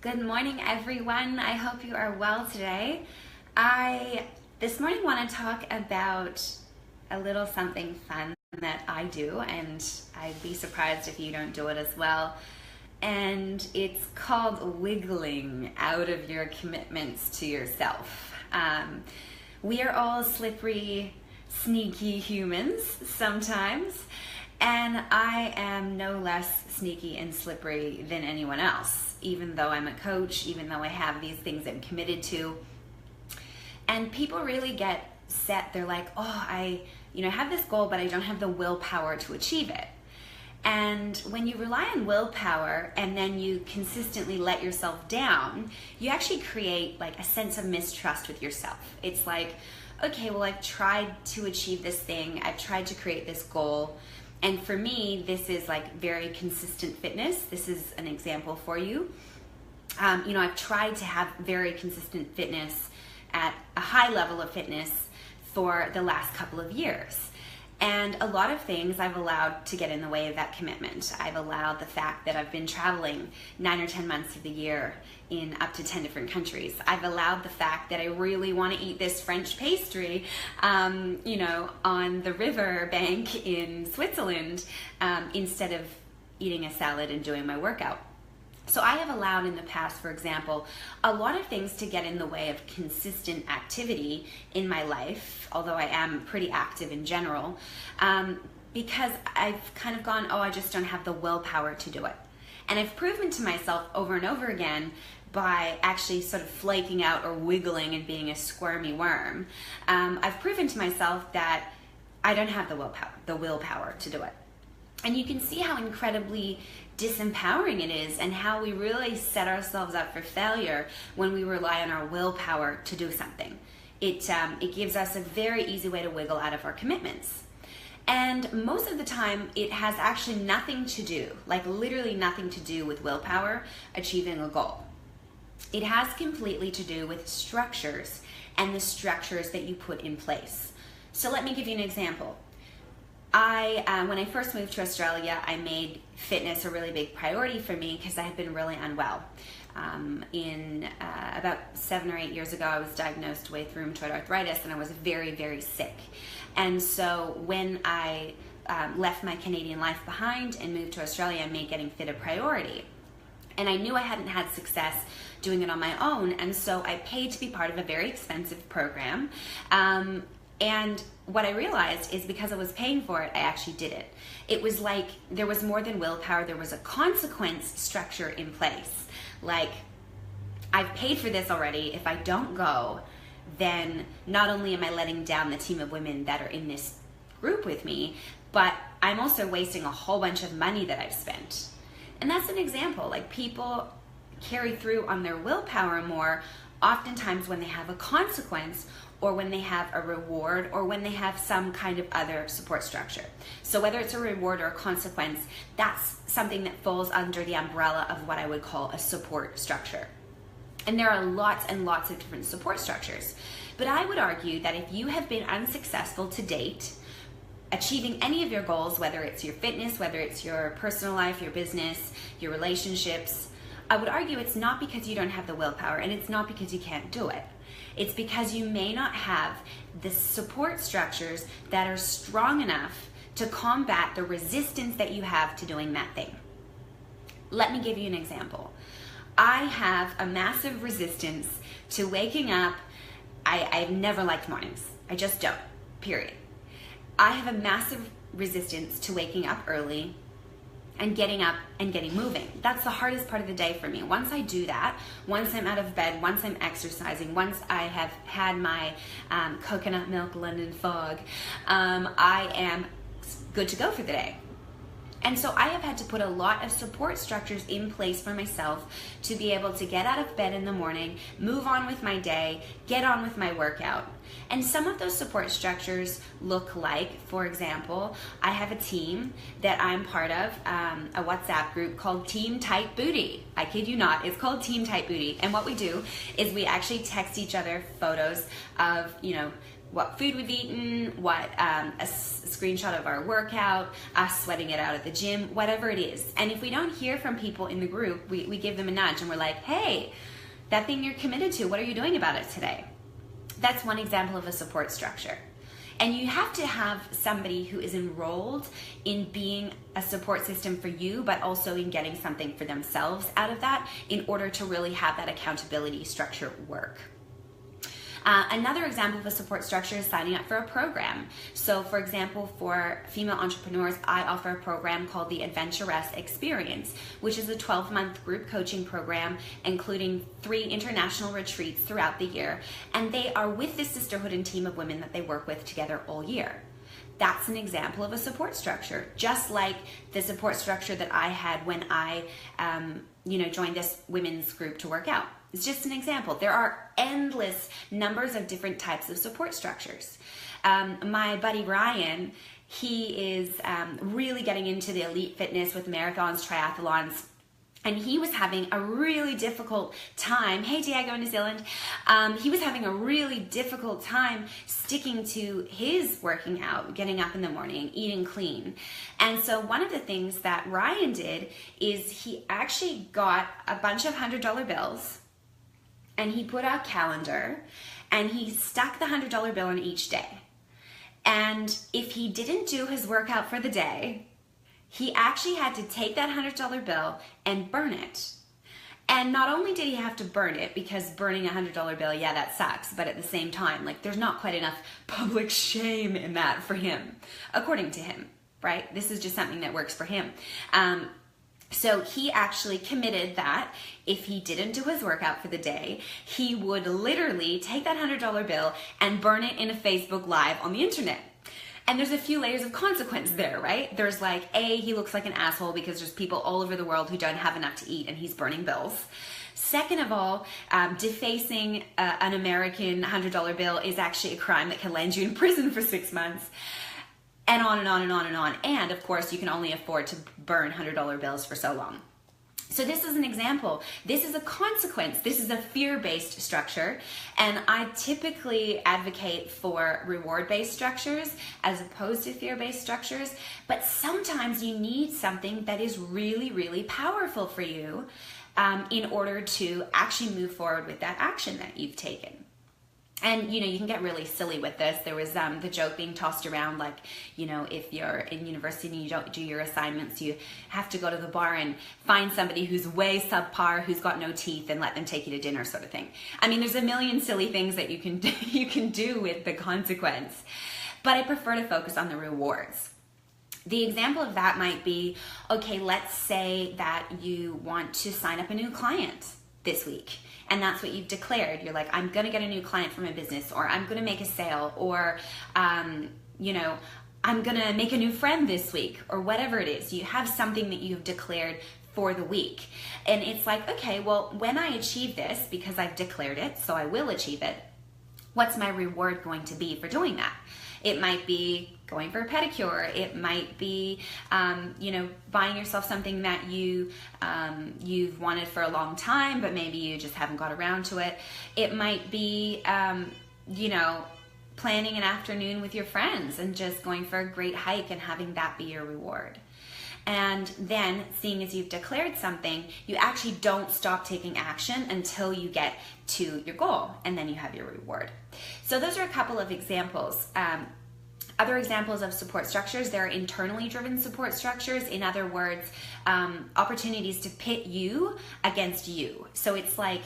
Good morning, everyone. I hope you are well today. I this morning want to talk about a little something fun that I do, and I'd be surprised if you don't do it as well. And it's called wiggling out of your commitments to yourself. We are all slippery, sneaky humans sometimes, and I am no less sneaky and slippery than anyone else, even though I'm a coach, even though I have these things I'm committed to. And people really get set. They're like, oh, I have this goal, but I don't have the willpower to achieve it. And when you rely on willpower and then you consistently let yourself down, you actually create like a sense of mistrust with yourself. It's like, okay, well, I've tried to achieve this thing. I've tried to create this goal. And for me, this is like very consistent fitness. This is an example for you. I've tried to have very consistent fitness at a high level of fitness for the last couple of years. And a lot of things I've allowed to get in the way of that commitment. I've allowed the fact that I've been traveling 9 or 10 months of the year in up to 10 different countries. I've allowed the fact that I really want to eat this French pastry, on the river bank in Switzerland, instead of eating a salad and doing my workout. So I have allowed in the past, for example, a lot of things to get in the way of consistent activity in my life, although I am pretty active in general, because I've kind of gone, I just don't have the willpower to do it. And I've proven to myself over and over again by actually sort of flaking out or wiggling and being a squirmy worm, I've proven to myself that I don't have the willpower to do it. And you can see how incredibly disempowering it is and how we really set ourselves up for failure when we rely on our willpower to do something. It gives us a very easy way to wiggle out of our commitments. And most of the time, it has actually nothing to do, like literally nothing to do with willpower achieving a goal. It has completely to do with structures and the structures that you put in place. So let me give you an example. When I first moved to Australia, I made fitness a really big priority for me because I had been really unwell. About 7 or 8 years ago, I was diagnosed with rheumatoid arthritis, and I was very, very sick. And so when I left my Canadian life behind and moved to Australia, I made getting fit a priority. And I knew I hadn't had success doing it on my own, and so I paid to be part of a very expensive program. And what I realized is because I was paying for it, I actually did it. It was like there was more than willpower. There was a consequence structure in place. Like, I've paid for this already. If I don't go, then not only am I letting down the team of women that are in this group with me, but I'm also wasting a whole bunch of money that I've spent. And that's an example. Like, people carry through on their willpower more oftentimes when they have a consequence, or when they have a reward, or when they have some kind of other support structure. So whether it's a reward or a consequence, that's something that falls under the umbrella of what I would call a support structure. And there are lots and lots of different support structures. But I would argue that if you have been unsuccessful to date, achieving any of your goals, whether it's your fitness, whether it's your personal life, your business, your relationships, I would argue it's not because you don't have the willpower, and it's not because you can't do it. It's because you may not have the support structures that are strong enough to combat the resistance that you have to doing that thing. Let me give you an example. I have a massive resistance to waking up. I've never liked mornings. I just don't, period. I have a massive resistance to waking up early and getting up and getting moving. That's the hardest part of the day for me. Once I do that, once I'm out of bed, once I'm exercising, once I have had my coconut milk London fog, I am good to go for the day. And so I have had to put a lot of support structures in place for myself to be able to get out of bed in the morning, move on with my day, get on with my workout. And some of those support structures look like, for example, I have a team that I'm part of, a WhatsApp group called Team Tight Booty. I kid you not, it's called Team Tight Booty. And what we do is we actually text each other photos of, what food we've eaten, what a screenshot of our workout, us sweating it out at the gym, whatever it is. And if we don't hear from people in the group, we give them a nudge and we're like, hey, that thing you're committed to, what are you doing about it today? That's one example of a support structure. And you have to have somebody who is enrolled in being a support system for you, but also in getting something for themselves out of that in order to really have that accountability structure work. Another example of a support structure is signing up for a program. So for example, for female entrepreneurs, I offer a program called the Adventuress Experience, which is a 12-month group coaching program, including 3 international retreats throughout the year. And they are with the sisterhood and team of women that they work with together all year. That's an example of a support structure, just like the support structure that I had when I joined this women's group to work out. It's just an example. There are endless numbers of different types of support structures. My buddy Ryan, he is really getting into the elite fitness with marathons, triathlons, and he was having a really difficult time. Hey, Diego in New Zealand. He was having a really difficult time sticking to his working out, getting up in the morning, eating clean. And so one of the things that Ryan did is he actually got a bunch of $100 bills, and he put out a calendar and he stuck the $100 bill on each day. And if he didn't do his workout for the day, he actually had to take that $100 bill and burn it. And not only did he have to burn it, because burning a $100 bill, yeah, that sucks, but at the same time, like, there's not quite enough public shame in that for him, according to him, right? This is just something that works for him. So he actually committed that if he didn't do his workout for the day, he would literally take that $100 bill and burn it in a Facebook Live on the internet. And there's a few layers of consequence there, right? There's like, A, he looks like an asshole because there's people all over the world who don't have enough to eat and he's burning bills. Second of all, defacing an American $100 bill is actually a crime that can land you in prison for 6 months. And on and on and on and on. And of course, you can only afford to burn $100 bills for so long. So this is an example. This is a consequence. This is a fear-based structure. And I typically advocate for reward-based structures as opposed to fear-based structures. But sometimes you need something that is really, really powerful for you in order to actually move forward with that action that you've taken. And, you can get really silly with this. There was the joke being tossed around, like, if you're in university and you don't do your assignments, you have to go to the bar and find somebody who's way subpar, who's got no teeth, and let them take you to dinner, sort of thing. I mean, there's a million silly things that you can do with the consequence. But I prefer to focus on the rewards. The example of that might be, okay, let's say that you want to sign up a new client this week. And that's what you've declared. You're like, I'm going to get a new client for my business, or I'm going to make a sale, or, I'm going to make a new friend this week, or whatever it is. You have something that you've declared for the week. And it's like, okay, well, when I achieve this, because I've declared it, so I will achieve it, what's my reward going to be for doing that? It might be going for a pedicure. It might be, buying yourself something that you've wanted for a long time, but maybe you just haven't got around to it. It might be, planning an afternoon with your friends and just going for a great hike and having that be your reward. And then, seeing as you've declared something, you actually don't stop taking action until you get to your goal, and then you have your reward. So those are a couple of examples. Other examples of support structures, there are internally driven support structures. In other words, opportunities to pit you against you. So it's like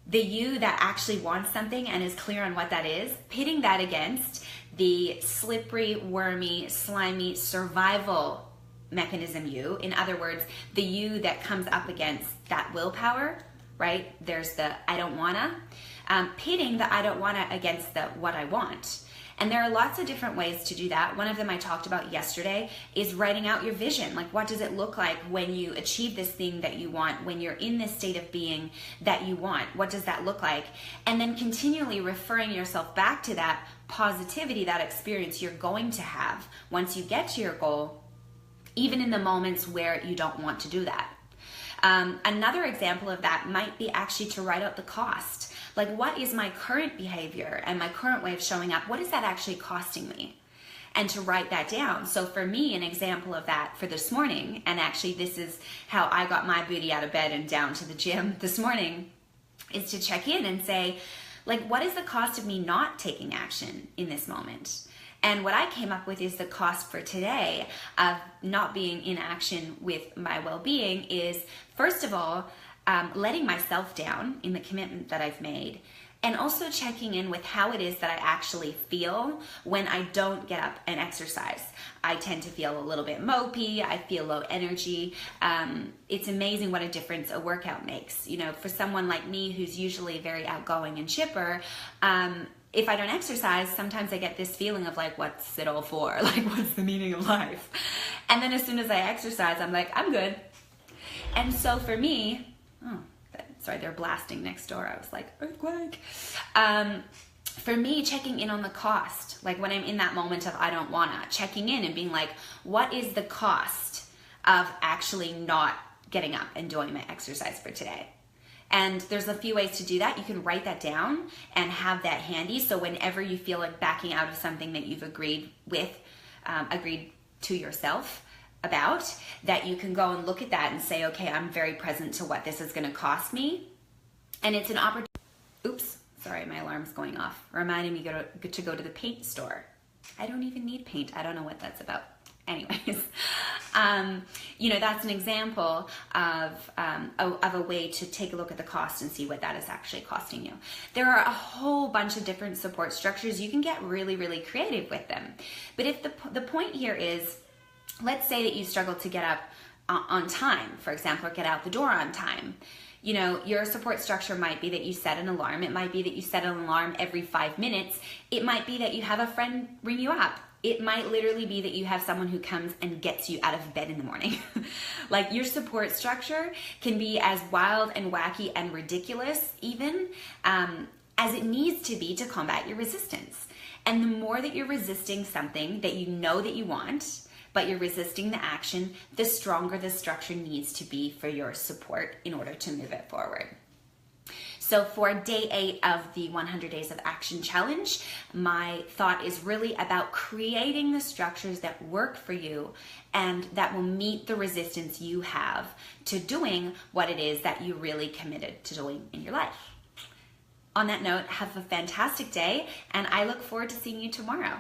the you that actually wants something and is clear on what that is, pitting that against the slippery, wormy, slimy survival mechanism you. In other words, the you that comes up against that willpower, right? There's the I don't wanna. Pitting the I don't wanna against the what I want. And there are lots of different ways to do that. One of them I talked about yesterday is writing out your vision. Like, what does it look like when you achieve this thing that you want, when you're in this state of being that you want? What does that look like? And then continually referring yourself back to that positivity, that experience you're going to have once you get to your goal, even in the moments where you don't want to do that. Another example of that might be actually to write out the cost. Like, what is my current behavior and my current way of showing up? What is that actually costing me? And to write that down. So for me, an example of that for this morning, and actually this is how I got my booty out of bed and down to the gym this morning, is to check in and say, like, what is the cost of me not taking action in this moment? And what I came up with is the cost for today of not being in action with my well-being is, first of all, letting myself down in the commitment that I've made, and also checking in with how it is that I actually feel when I don't get up and exercise. I tend to feel a little bit mopey, I feel low energy. It's amazing what a difference a workout makes. You know, for someone like me who's usually very outgoing and chipper, if I don't exercise, sometimes I get this feeling of like, what's it all for? Like, what's the meaning of life? And then as soon as I exercise, I'm like, I'm good. And so for me, sorry, they're blasting next door. I was like, earthquake. For me, checking in on the cost, like when I'm in that moment of I don't wanna, checking in and being like, what is the cost of actually not getting up and doing my exercise for today? And there's a few ways to do that. You can write that down and have that handy. So whenever you feel like backing out of something that you've agreed to yourself about, that you can go and look at that and say, okay, I'm very present to what this is going to cost me. And it's an opportunity. Oops, sorry, my alarm's going off. Reminding me to go to the paint store. I don't even need paint. I don't know what that's about. Anyways, you know, that's an example of a way to take a look at the cost and see what that is actually costing you. There are a whole bunch of different support structures. You can get really, really creative with them. But if the point here is, let's say that you struggle to get up on time, for example, or get out the door on time. You know, your support structure might be that you set an alarm. It might be that you set an alarm every 5 minutes. It might be that you have a friend ring you up. It might literally be that you have someone who comes and gets you out of bed in the morning. Like, your support structure can be as wild and wacky and ridiculous even as it needs to be to combat your resistance. And the more that you're resisting something that you know that you want, but you're resisting the action, the stronger the structure needs to be for your support in order to move it forward. So for day 8 of the 100 Days of Action Challenge, my thought is really about creating the structures that work for you and that will meet the resistance you have to doing what it is that you really committed to doing in your life. On that note, have a fantastic day, and I look forward to seeing you tomorrow.